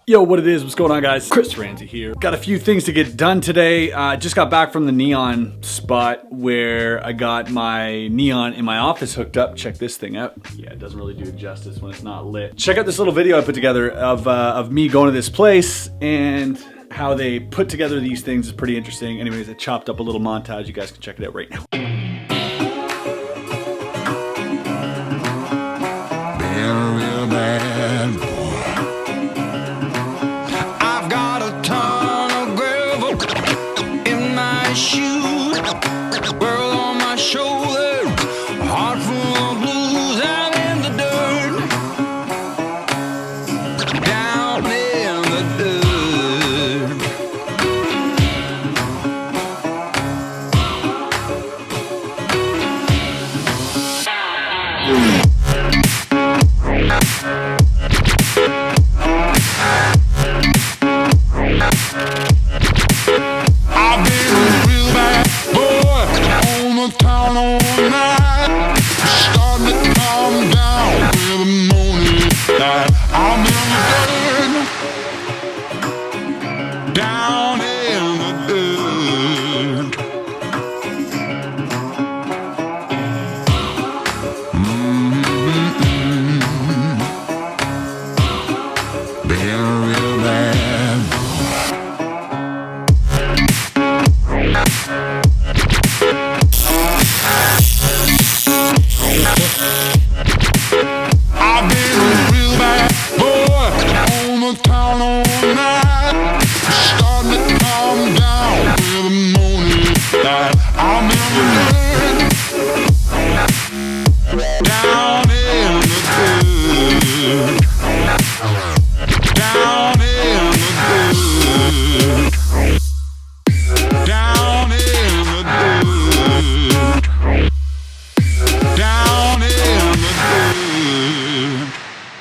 Yo, what it is, what's going on guys? Chris Ramsay here. Got a few things to get done today. Just got back from the neon spot where I got my neon in my office hooked up. Check this thing out. Yeah, it doesn't really do it justice when it's not lit. Check out this little video I put together of me going to this place, and how they put together these things is pretty interesting. Anyways, I chopped up a little montage. You guys can check it out right now.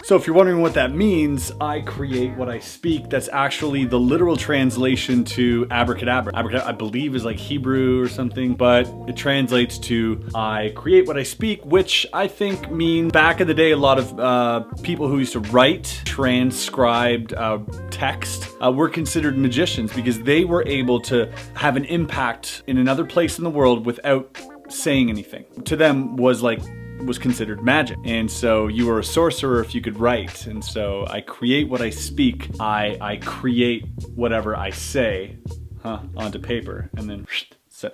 So if you're wondering what that means, I create what I speak. That's actually the literal translation to abracadabra. Abracadabra, I believe, is like Hebrew or something, but it translates to I create what I speak, which I think means back in the day, a lot of people who used to write transcribed text were considered magicians because they were able to have an impact in another place in the world without saying anything. To them was considered magic. And so you were a sorcerer if you could write. And so I create what I speak. I create whatever I say onto paper, and then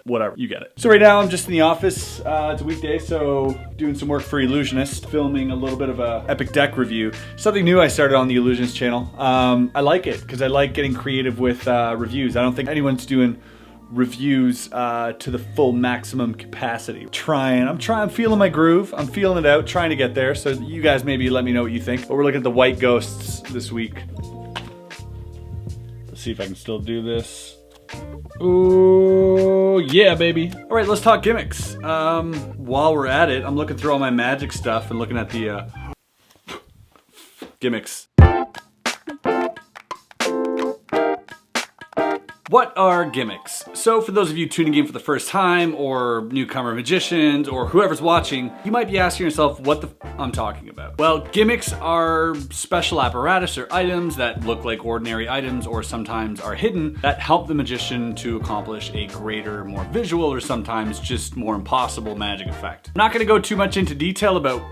whatever, you get it. So right now I'm just in the office. It's a weekday, so doing some work for Illusionist, filming a little bit of a epic deck review. Something new I started on the Illusionist channel. I like it because I like getting creative with reviews. I don't think anyone's doing reviews to the full maximum capacity. I'm feeling my groove. I'm feeling it out, trying to get there. So you guys maybe let me know what you think. But we're looking at the white ghosts this week. Let's see if I can still do this. Ooh, yeah, baby. All right, let's talk gimmicks. While we're at it, I'm looking through all my magic stuff and looking at the gimmicks. What are gimmicks? So for those of you tuning in for the first time, or newcomer magicians, or whoever's watching, you might be asking yourself what the I'm talking about. Well, gimmicks are special apparatus or items that look like ordinary items or sometimes are hidden that help the magician to accomplish a greater, more visual, or sometimes just more impossible magic effect. I'm not gonna go too much into detail about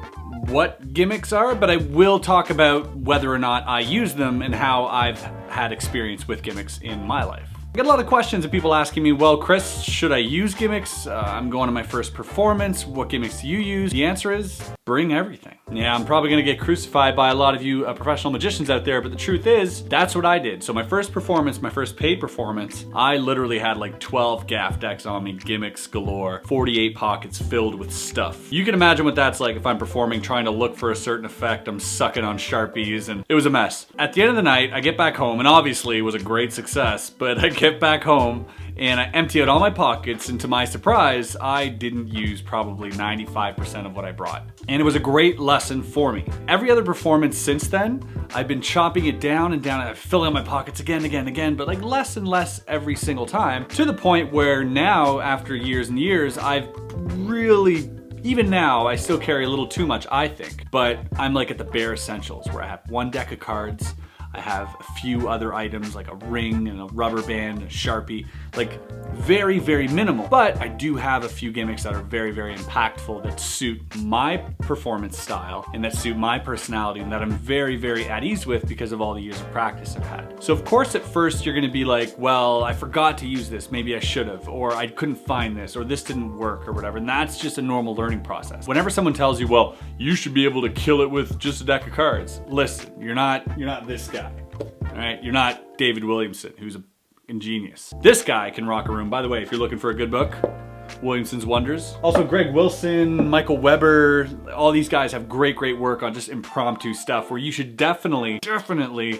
what gimmicks are, but I will talk about whether or not I use them and how I've had experience with gimmicks in my life. I get a lot of questions of people asking me, well, Chris, should I use gimmicks? I'm going to my first performance. What gimmicks do you use? The answer is bring everything. Yeah, I'm probably gonna get crucified by a lot of you professional magicians out there, but the truth is, that's what I did. So my first performance, my first paid performance, I literally had like 12 gaff decks on me, gimmicks galore, 48 pockets filled with stuff. You can imagine what that's like if I'm performing, trying to look for a certain effect, I'm sucking on Sharpies, and it was a mess. At the end of the night, I get back home, and obviously it was a great success, but I get back home and I empty out all my pockets, and to my surprise, I didn't use probably 95% of what I brought. And it was a great lesson for me. Every other performance since then, I've been chopping it down and down, and I'm filling my pockets again, but like less and less every single time, to the point where now, after years and years, I've really, even now, I still carry a little too much, I think, but I'm like at the bare essentials, where I have one deck of cards, I have a few other items like a ring and a rubber band, a Sharpie, like very, very minimal. But I do have a few gimmicks that are very, very impactful, that suit my performance style and that suit my personality, and that I'm very, very at ease with because of all the years of practice I've had. So of course at first you're gonna be like, well, I forgot to use this, maybe I should have, or I couldn't find this, or this didn't work, or whatever. And that's just a normal learning process. Whenever someone tells you, well, you should be able to kill it with just a deck of cards, listen, you're not this guy. All right, you're not David Williamson, who's an ingenious. This guy can rock a room. By the way, if you're looking for a good book, Williamson's Wonders. Also, Greg Wilson, Michael Weber, all these guys have great, great work on just impromptu stuff, where you should definitely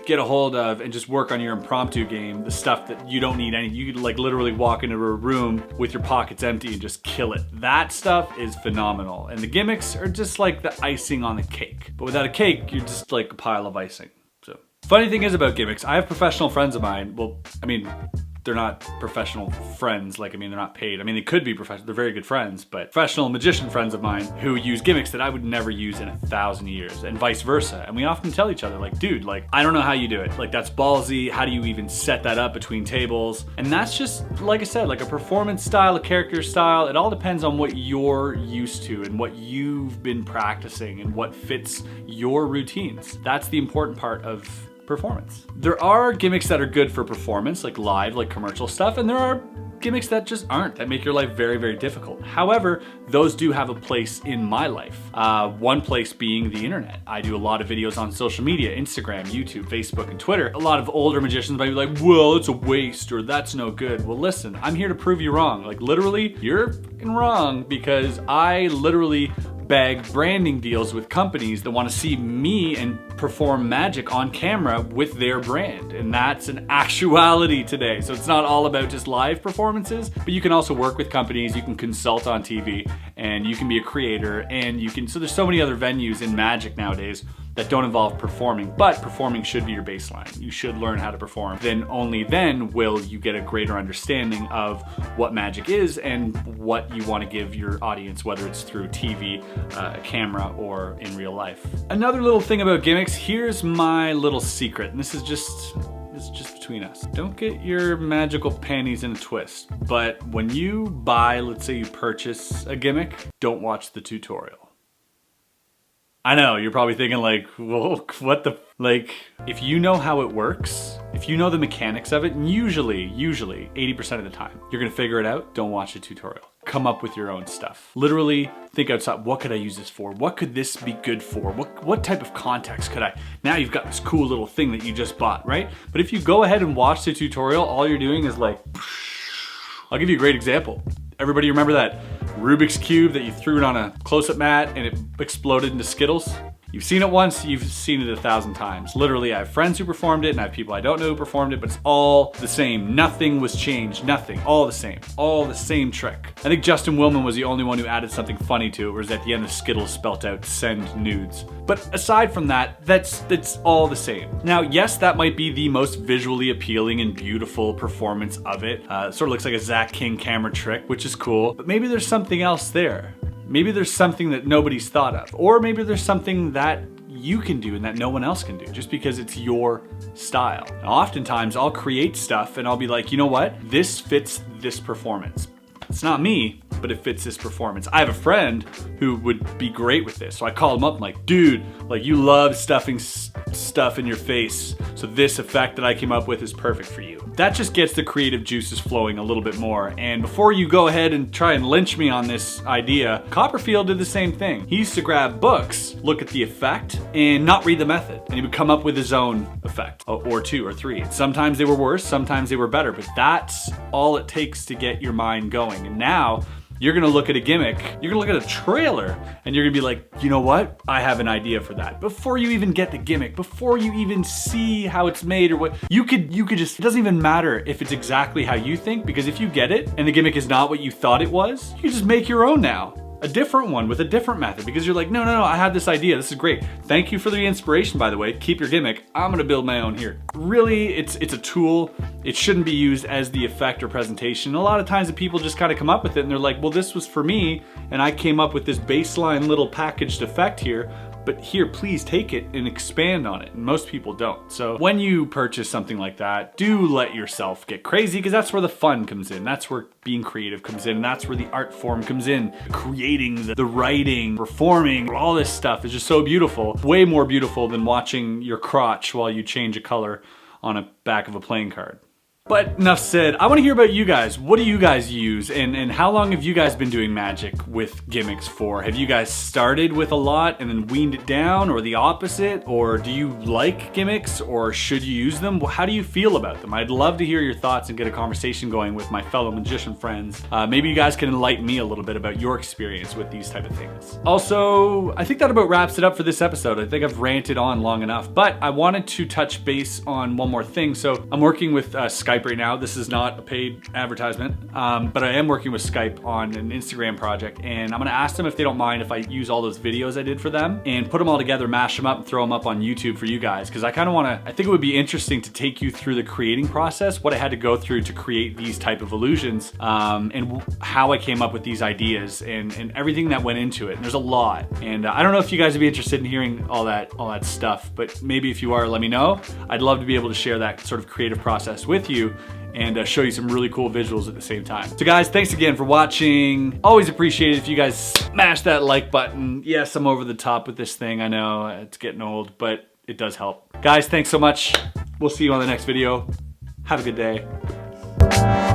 get a hold of and just work on your impromptu game, the stuff that you don't need any. You could like literally walk into a room with your pockets empty and just kill it. That stuff is phenomenal. And the gimmicks are just like the icing on the cake. But without a cake, you're just like a pile of icing. Funny thing is about gimmicks, I have professional friends of mine. Well, I mean, they're not professional friends, like, I mean, they're not paid. I mean, they could be professional, they're very good friends, but professional magician friends of mine who use gimmicks that I would never use in 1,000 years, and vice versa. And we often tell each other, like, dude, like, I don't know how you do it. Like, that's ballsy. How do you even set that up between tables? And that's just, like I said, like a performance style, a character style. It all depends on what you're used to and what you've been practicing and what fits your routines. That's the important part of performance. There are gimmicks that are good for performance, like live, like commercial stuff, and there are gimmicks that just aren't, that make your life very, very difficult. However, those do have a place in my life. One place being the internet. I do a lot of videos on social media, Instagram, YouTube, Facebook, and Twitter. A lot of older magicians might be like, well, it's a waste, or that's no good. Well, listen, I'm here to prove you wrong. Like literally, you're wrong, because I literally bag branding deals with companies that want to see me and perform magic on camera with their brand. And that's an actuality today. So it's not all about just live performances, but you can also work with companies, you can consult on TV, and you can be a creator, and you can, so there's so many other venues in magic nowadays that don't involve performing, but performing should be your baseline. You should learn how to perform. Then only then will you get a greater understanding of what magic is and what you want to give your audience, whether it's through TV, camera, or in real life. Another little thing about gimmicks, here's my little secret, and this is just between us. Don't get your magical panties in a twist, but when you buy, let's say you purchase a gimmick, don't watch the tutorial. I know, you're probably thinking like, well, what the, like, if you know how it works, if you know the mechanics of it, and usually 80% of the time, you're gonna figure it out, don't watch a tutorial. Come up with your own stuff. Literally think outside, what could I use this for? What could this be good for? What type of context could I? Now you've got this cool little thing that you just bought, right? But if you go ahead and watch the tutorial, all you're doing is like, I'll give you a great example. Everybody remember that Rubik's Cube that you threw it on a close-up mat and it exploded into Skittles? You've seen it once, you've seen it 1,000 times. Literally, I have friends who performed it and I have people I don't know who performed it, but it's all the same. Nothing was changed, nothing, all the same trick. I think Justin Willman was the only one who added something funny to it, whereas at the end the Skittles spelt out send nudes. But aside from that, that's all the same. Now, yes, that might be the most visually appealing and beautiful performance of it. Sort of looks like a Zach King camera trick, which is cool, but maybe there's something else there. Maybe there's something that nobody's thought of, or maybe there's something that you can do and that no one else can do, just because it's your style. Now, oftentimes I'll create stuff and I'll be like, you know what? This fits this performance. It's not me, but it fits this performance. I have a friend who would be great with this. So I call him up, I'm like, dude, like you love stuffing stuff in your face. So this effect that I came up with is perfect for you. That just gets the creative juices flowing a little bit more. And before you go ahead and try and lynch me on this idea, Copperfield did the same thing. He used to grab books, look at the effect, and not read the method. And he would come up with his own effect, or two or three. Sometimes they were worse, sometimes they were better, but that's all it takes to get your mind going. And now, you're gonna look at a gimmick, you're gonna look at a trailer, and you're gonna be like, you know what? I have an idea for that. Before you even get the gimmick, before you even see how it's made or what, you could just, it doesn't even matter if it's exactly how you think, because if you get it and the gimmick is not what you thought it was, you just make your own now. A different one with a different method, because you're like, no, I had this idea, this is great. Thank you for the inspiration, by the way. Keep your gimmick. I'm gonna build my own here. Really, it's a tool. It shouldn't be used as the effect or presentation. A lot of times the people just kind of come up with it and they're like, well, this was for me, and I came up with this baseline little packaged effect here, but here, please take it and expand on it. And most people don't. So when you purchase something like that, do let yourself get crazy, because that's where the fun comes in. That's where being creative comes in. That's where the art form comes in. Creating, the writing, performing, all this stuff is just so beautiful. Way more beautiful than watching your crotch while you change a color on a back of a playing card. But enough said. I want to hear about you guys. What do you guys use, and how long have you guys been doing magic with gimmicks for? Have you guys started with a lot and then weaned it down, or the opposite? Or do you like gimmicks, or should you use them? How do you feel about them? I'd love to hear your thoughts and get a conversation going with my fellow magician friends. Maybe you guys can enlighten me a little bit about your experience with these type of things. Also, I think that about wraps it up for this episode. I think I've ranted on long enough, but I wanted to touch base on one more thing. So I'm working with Skype right now. This is not a paid advertisement, but I am working with Skype on an Instagram project, and I'm gonna ask them if they don't mind if I use all those videos I did for them and put them all together, mash them up, and throw them up on YouTube for you guys, because I think it would be interesting to take you through the creating process, what I had to go through to create these type of illusions, and how I came up with these ideas and everything that went into it. And there's a lot, and I don't know if you guys would be interested in hearing all that stuff, but maybe if you are, let me know. I'd love to be able to share that sort of creative process with you and show you some really cool visuals at the same time. So guys, thanks again for watching. Always appreciate it if you guys smash that like button. Yes, I'm over the top with this thing. I know it's getting old, but it does help. Guys, thanks so much. We'll see you on the next video. Have a good day.